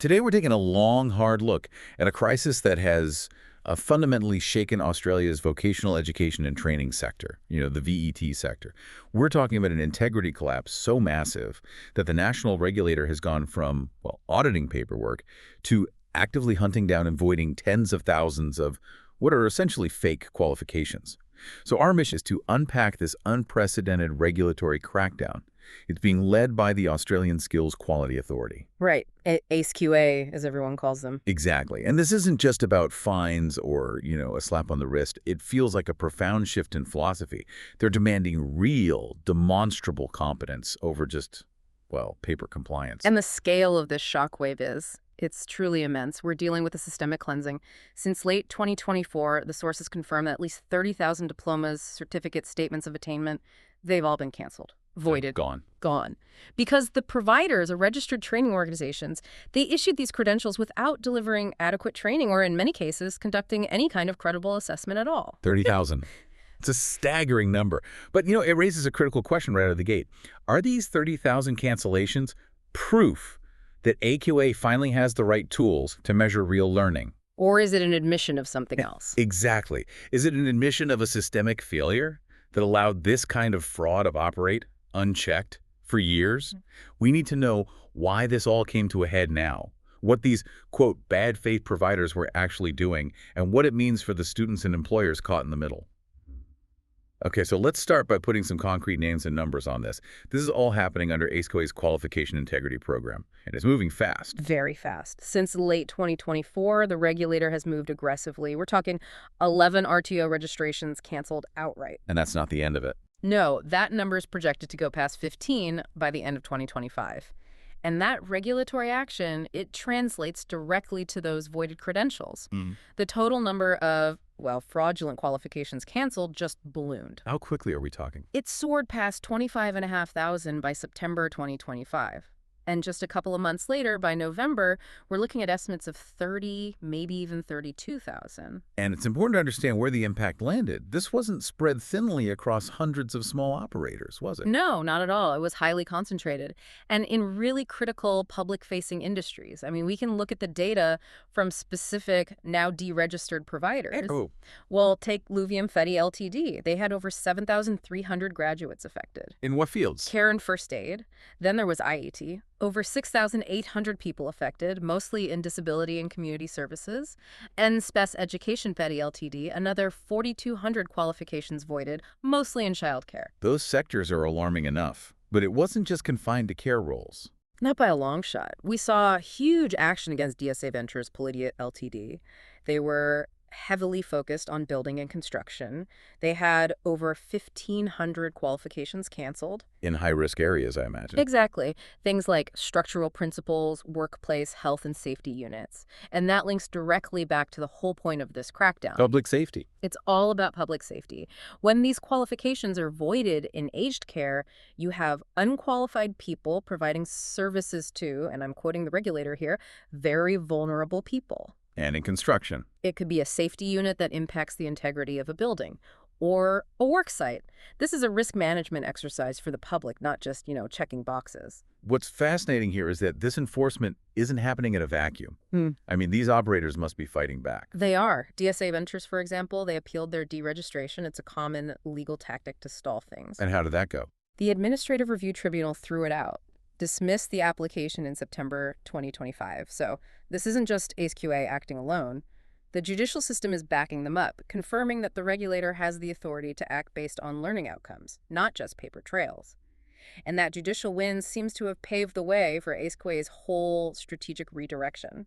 Today we're taking a long, hard look at a crisis that has fundamentally shaken Australia's vocational education and training sector, the VET sector. We're talking about an integrity collapse so massive that the national regulator has gone from, well, auditing paperwork to actively hunting down and voiding tens of thousands of what are essentially fake qualifications. So our mission is to unpack this unprecedented regulatory crackdown. It's being led by the Australian Skills Quality Authority. Right. ASQA, as everyone calls them. Exactly. And this isn't just about fines or, a slap on the wrist. It feels like a profound shift in philosophy. They're demanding real, demonstrable competence over just, well, paper compliance. And the scale of this shockwave it's truly immense. We're dealing with a systemic cleansing. Since late 2024, the sources confirm that at least 30,000 diplomas, certificates, statements of attainment, they've all been canceled. Voided. Gone. Because the providers or registered training organizations, they issued these credentials without delivering adequate training or, in many cases, conducting any kind of credible assessment at all. 30,000. It's a staggering number. But, it raises a critical question right out of the gate. Are these 30,000 cancellations proof that AQA finally has the right tools to measure real learning? Or is it an admission of something else? Exactly. Is it an admission of a systemic failure that allowed this kind of fraud to operate unchecked for years? We need to know why this all came to a head now, what these, quote, bad faith providers were actually doing, and what it means for the students and employers caught in the middle. Okay, so let's start by putting some concrete names and numbers on this. This is all happening under ASQA's Qualification Integrity Program, and it's moving fast. Very fast. Since late 2024, the regulator has moved aggressively. We're talking 11 RTO registrations canceled outright. And that's not the end of it. No, that number is projected to go past 15 by the end of 2025. And that regulatory action, it translates directly to those voided credentials. The total number of, well, fraudulent qualifications canceled just ballooned. How quickly are we talking? It soared past 25,500 by September 2025. And just a couple of months later, by November, we're looking at estimates of 30, maybe even 32,000. And it's important to understand where the impact landed. This wasn't spread thinly across hundreds of small operators, was it? No, not at all. It was highly concentrated and in really critical public-facing industries. I mean, we can look at the data from specific, now deregistered providers. Oh. Well, take Luvium Fedi Ltd. They had over 7,300 graduates affected. In what fields? Care and first aid. Then there was IET. Over 6,800 people affected, mostly in disability and community services. And Spec Education Fedi Ltd., another 4,200 qualifications voided, mostly in childcare. Those sectors are alarming enough. But it wasn't just confined to care roles. Not by a long shot. We saw huge action against DSA Ventures Polidia Ltd. They were heavily focused on building and construction. They had over 1,500 qualifications canceled. In high-risk areas, I imagine. Exactly. Things like structural principles, workplace health and safety units. And that links directly back to the whole point of this crackdown. Public safety. It's all about public safety. When these qualifications are voided in aged care, you have unqualified people providing services to, and I'm quoting the regulator here, very vulnerable people. And in construction. It could be a safety unit that impacts the integrity of a building or a work site. This is a risk management exercise for the public, not just, checking boxes. What's fascinating here is that this enforcement isn't happening in a vacuum. I mean, these operators must be fighting back. They are. DSA Ventures, for example, they appealed their deregistration. It's a common legal tactic to stall things. And how did that go? The Administrative Review Tribunal threw it out. Dismissed the application in September 2025. So this isn't just ASQA acting alone. The judicial system is backing them up, confirming that the regulator has the authority to act based on learning outcomes, not just paper trails. And that judicial win seems to have paved the way for ASQA's whole strategic redirection.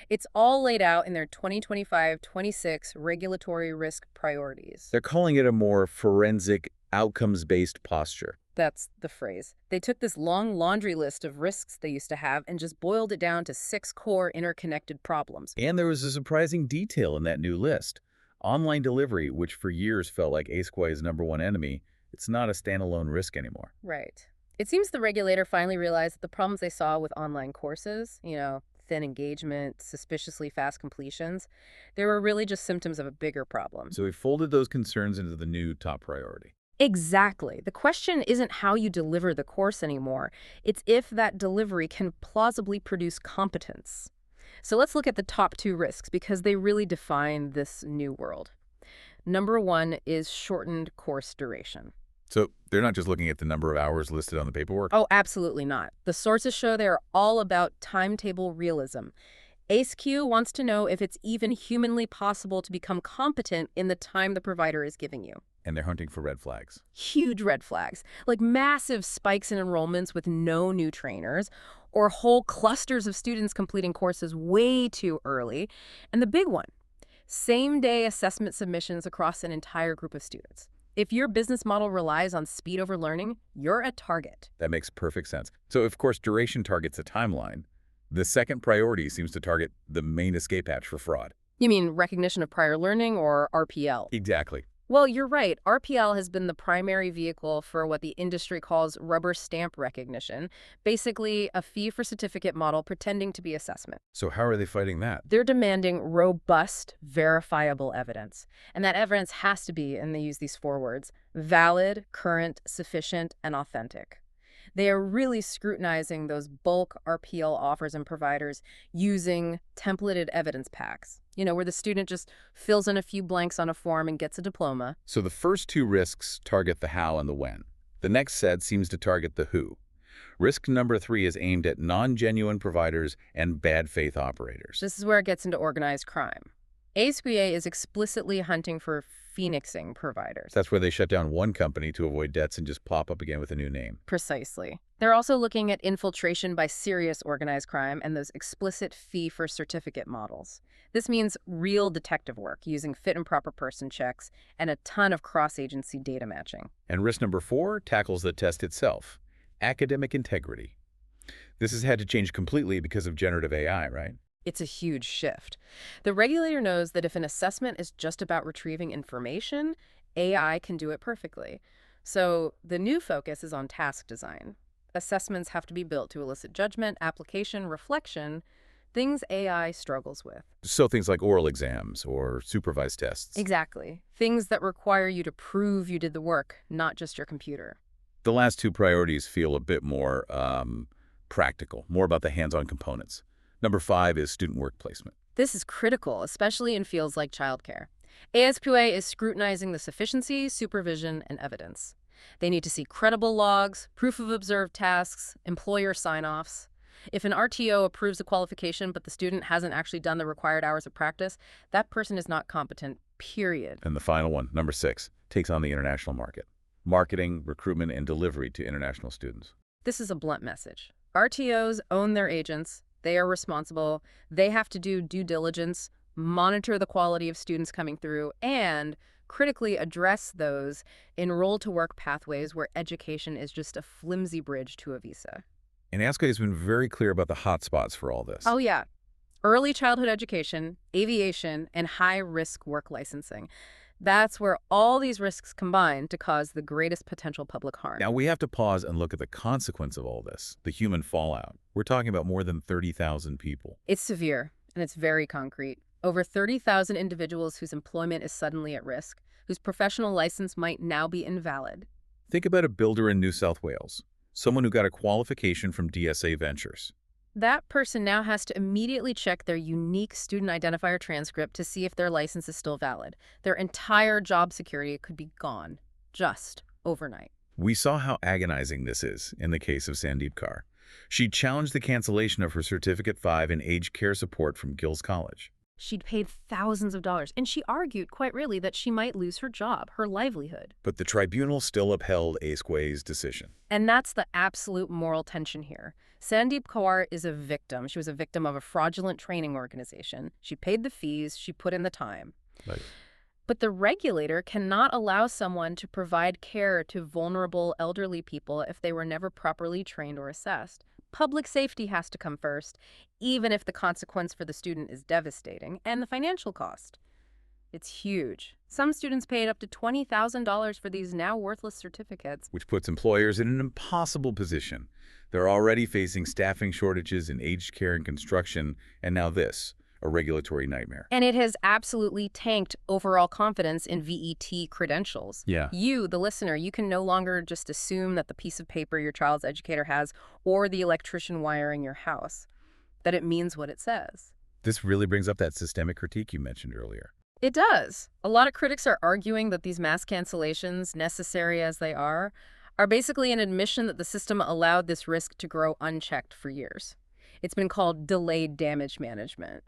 It's all laid out in their 2025-26 regulatory risk priorities. They're calling it a more forensic, outcomes-based posture. That's the phrase. They took this long laundry list of risks they used to have and just boiled it down to 6 core interconnected problems. And there was a surprising detail in that new list. Online delivery, which for years felt like ASQA's #1 enemy, it's not a standalone risk anymore. Right. It seems the regulator finally realized that the problems they saw with online courses, thin engagement, suspiciously fast completions, they were really just symptoms of a bigger problem. So we folded those concerns into the new top priority. Exactly. The question isn't how you deliver the course anymore. It's if that delivery can plausibly produce competence. So let's look at the top two risks because they really define this new world. Number one is shortened course duration. So they're not just looking at the number of hours listed on the paperwork. Oh, absolutely not. The sources show they're all about timetable realism. ASQ wants to know if it's even humanly possible to become competent in the time the provider is giving you. And they're hunting for red flags. Huge red flags, like massive spikes in enrollments with no new trainers, or whole clusters of students completing courses way too early. And the big one, same-day assessment submissions across an entire group of students. If your business model relies on speed over learning, you're a target. That makes perfect sense. So, of course, duration targets a timeline. The second priority seems to target the main escape hatch for fraud. You mean recognition of prior learning, or RPL? Exactly. Well, you're right. RPL has been the primary vehicle for what the industry calls rubber stamp recognition, basically a fee-for-certificate model pretending to be assessment. So how are they fighting that? They're demanding robust, verifiable evidence. And that evidence has to be, and they use these four words, valid, current, sufficient, and authentic. They are really scrutinizing those bulk RPL offers and providers using templated evidence packs, where the student just fills in a few blanks on a form and gets a diploma. So the first two risks target the how and the when. The next set seems to target the who. Risk number 3 is aimed at non-genuine providers and bad faith operators. This is where it gets into organized crime. ASQA is explicitly hunting for phoenixing providers. That's where they shut down one company to avoid debts and just pop up again with a new name. Precisely. They're also looking at infiltration by serious organized crime and those explicit fee-for-certificate models. This means real detective work using fit and proper person checks and a ton of cross-agency data matching. And risk number 4 tackles the test itself, academic integrity. This has had to change completely because of generative AI, right? It's a huge shift. The regulator knows that if an assessment is just about retrieving information, AI can do it perfectly. So the new focus is on task design. Assessments have to be built to elicit judgment, application, reflection, things AI struggles with. So things like oral exams or supervised tests. Exactly. Things that require you to prove you did the work, not just your computer. The last two priorities feel a bit more practical, more about the hands-on components. Number 5 is student work placement. This is critical, especially in fields like childcare. ASQA is scrutinizing the sufficiency, supervision, and evidence. They need to see credible logs, proof of observed tasks, employer sign-offs. If an RTO approves a qualification but the student hasn't actually done the required hours of practice, that person is not competent, period. And the final one, number 6, takes on the international market. Marketing, recruitment, and delivery to international students. This is a blunt message. RTOs own their agents. They are responsible. They have to do due diligence, monitor the quality of students coming through, and critically address those enroll-to-work pathways where education is just a flimsy bridge to a visa. And ASQA has been very clear about the hot spots for all this. Oh, yeah. Early childhood education, aviation, and high-risk work licensing. That's where all these risks combine to cause the greatest potential public harm. Now, we have to pause and look at the consequence of all this, the human fallout. We're talking about more than 30,000 people. It's severe, and it's very concrete. Over 30,000 individuals whose employment is suddenly at risk, whose professional license might now be invalid. Think about a builder in New South Wales, someone who got a qualification from DSA Ventures. That person now has to immediately check their unique student identifier transcript to see if their license is still valid. Their entire job security could be gone, just overnight. We saw how agonizing this is in the case of Sandeep Kaur. She challenged the cancellation of her Certificate 5 in aged care support from Gills College. She'd paid thousands of dollars, and she argued quite really that she might lose her job, her livelihood. But the tribunal still upheld ASQA's decision. And that's the absolute moral tension here. Sandeep Kaur is a victim. She was a victim of a fraudulent training organization. She paid the fees. She put in the time. Right. But the regulator cannot allow someone to provide care to vulnerable elderly people if they were never properly trained or assessed. Public safety has to come first, even if the consequence for the student is devastating, and the financial cost. It's huge. Some students paid up to $20,000 for these now worthless certificates. Which puts employers in an impossible position. They're already facing staffing shortages in aged care and construction, and now this. A regulatory nightmare. And it has absolutely tanked overall confidence in VET credentials. Yeah. You, the listener, you can no longer just assume that the piece of paper your child's educator has or the electrician wiring your house, that it means what it says. This really brings up that systemic critique you mentioned earlier. It does. A lot of critics are arguing that these mass cancellations, necessary as they are basically an admission that the system allowed this risk to grow unchecked for years. It's been called delayed damage management.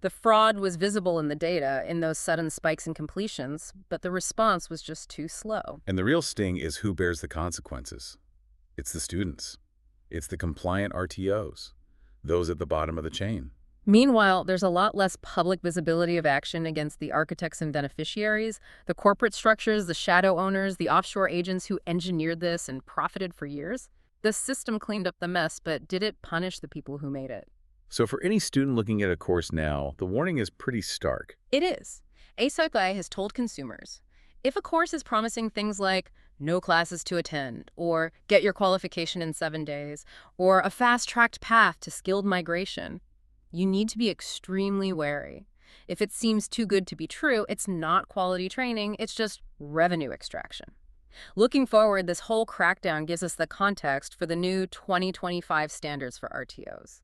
The fraud was visible in the data in those sudden spikes in completions, but the response was just too slow. And the real sting is who bears the consequences. It's the students. It's the compliant RTOs, those at the bottom of the chain. Meanwhile, there's a lot less public visibility of action against the architects and beneficiaries, the corporate structures, the shadow owners, the offshore agents who engineered this and profited for years. The system cleaned up the mess, but did it punish the people who made it? So for any student looking at a course now, the warning is pretty stark. It is. ASQA has told consumers, if a course is promising things like no classes to attend, or get your qualification in 7 days, or a fast-tracked path to skilled migration, you need to be extremely wary. If it seems too good to be true, it's not quality training, it's just revenue extraction. Looking forward, this whole crackdown gives us the context for the new 2025 standards for RTOs.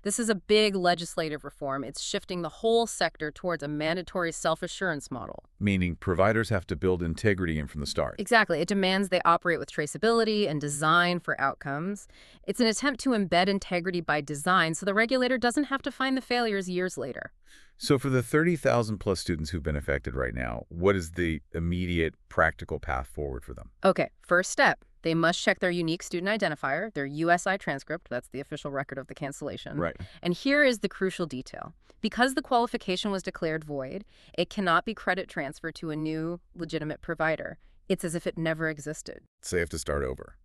This is a big legislative reform. It's shifting the whole sector towards a mandatory self-assurance model. Meaning providers have to build integrity in from the start. Exactly. It demands they operate with traceability and design for outcomes. It's an attempt to embed integrity by design so the regulator doesn't have to find the failures years later. So for the 30,000 plus students who've been affected right now, what is the immediate practical path forward for them? Okay, first step. They must check their unique student identifier, their USI transcript, that's the official record of the cancellation. Right. And here is the crucial detail. Because the qualification was declared void, it cannot be credit transferred to a new, legitimate provider. It's as if it never existed. So they have to start over.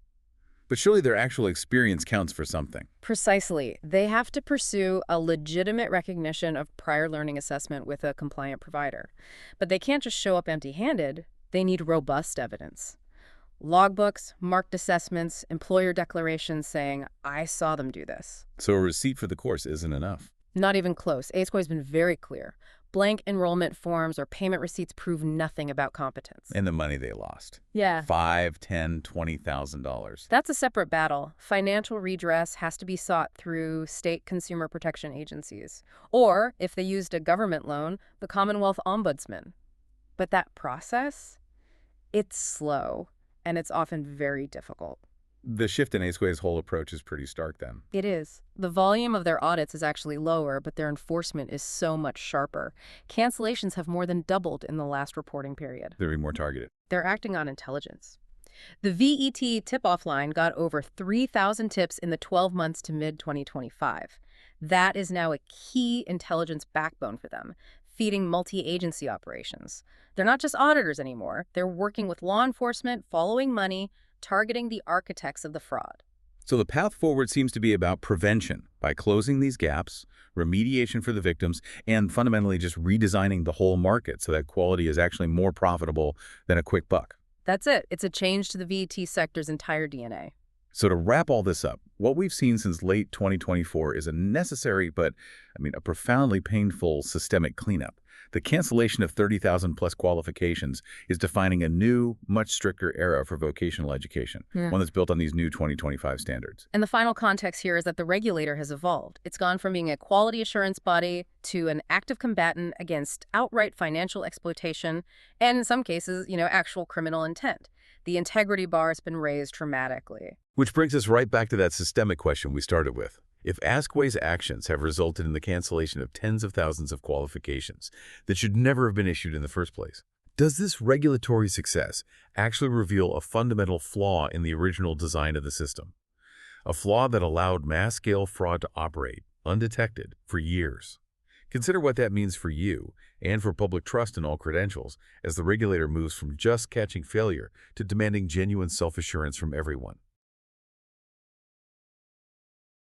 But surely their actual experience counts for something. Precisely. They have to pursue a legitimate recognition of prior learning assessment with a compliant provider. But they can't just show up empty-handed. They need robust evidence. Logbooks, marked assessments, employer declarations saying, I saw them do this. So a receipt for the course isn't enough. Not even close. ASQA has been very clear. Blank enrollment forms or payment receipts prove nothing about competence. And the money they lost. Yeah. $5,000, $10,000, $20,000. That's a separate battle. Financial redress has to be sought through state consumer protection agencies. Or, if they used a government loan, the Commonwealth Ombudsman. But that process, it's slow. And it's often very difficult. The shift in ASQA's whole approach is pretty stark then. It is. The volume of their audits is actually lower, but their enforcement is so much sharper. Cancellations have more than doubled in the last reporting period. They're being more targeted. They're acting on intelligence. The VET tip-off line got over 3,000 tips in the 12 months to mid-2025. That is now a key intelligence backbone for them, feeding multi-agency operations. They're not just auditors anymore. They're working with law enforcement, following money, targeting the architects of the fraud. So the path forward seems to be about prevention by closing these gaps, remediation for the victims, and fundamentally just redesigning the whole market so that quality is actually more profitable than a quick buck. That's it. It's a change to the VET sector's entire DNA. So to wrap all this up, what we've seen since late 2024 is a necessary but, a profoundly painful systemic cleanup. The cancellation of 30,000 plus qualifications is defining a new, much stricter era for vocational education, one that's built on these new 2025 standards. And the final context here is that the regulator has evolved. It's gone from being a quality assurance body to an active combatant against outright financial exploitation and, in some cases, actual criminal intent. The integrity bar has been raised dramatically. Which brings us right back to that systemic question we started with. If ASQA's actions have resulted in the cancellation of tens of thousands of qualifications that should never have been issued in the first place, does this regulatory success actually reveal a fundamental flaw in the original design of the system? A flaw that allowed mass-scale fraud to operate, undetected, for years. Consider what that means for you and for public trust in all credentials as the regulator moves from just catching failure to demanding genuine self-assurance from everyone.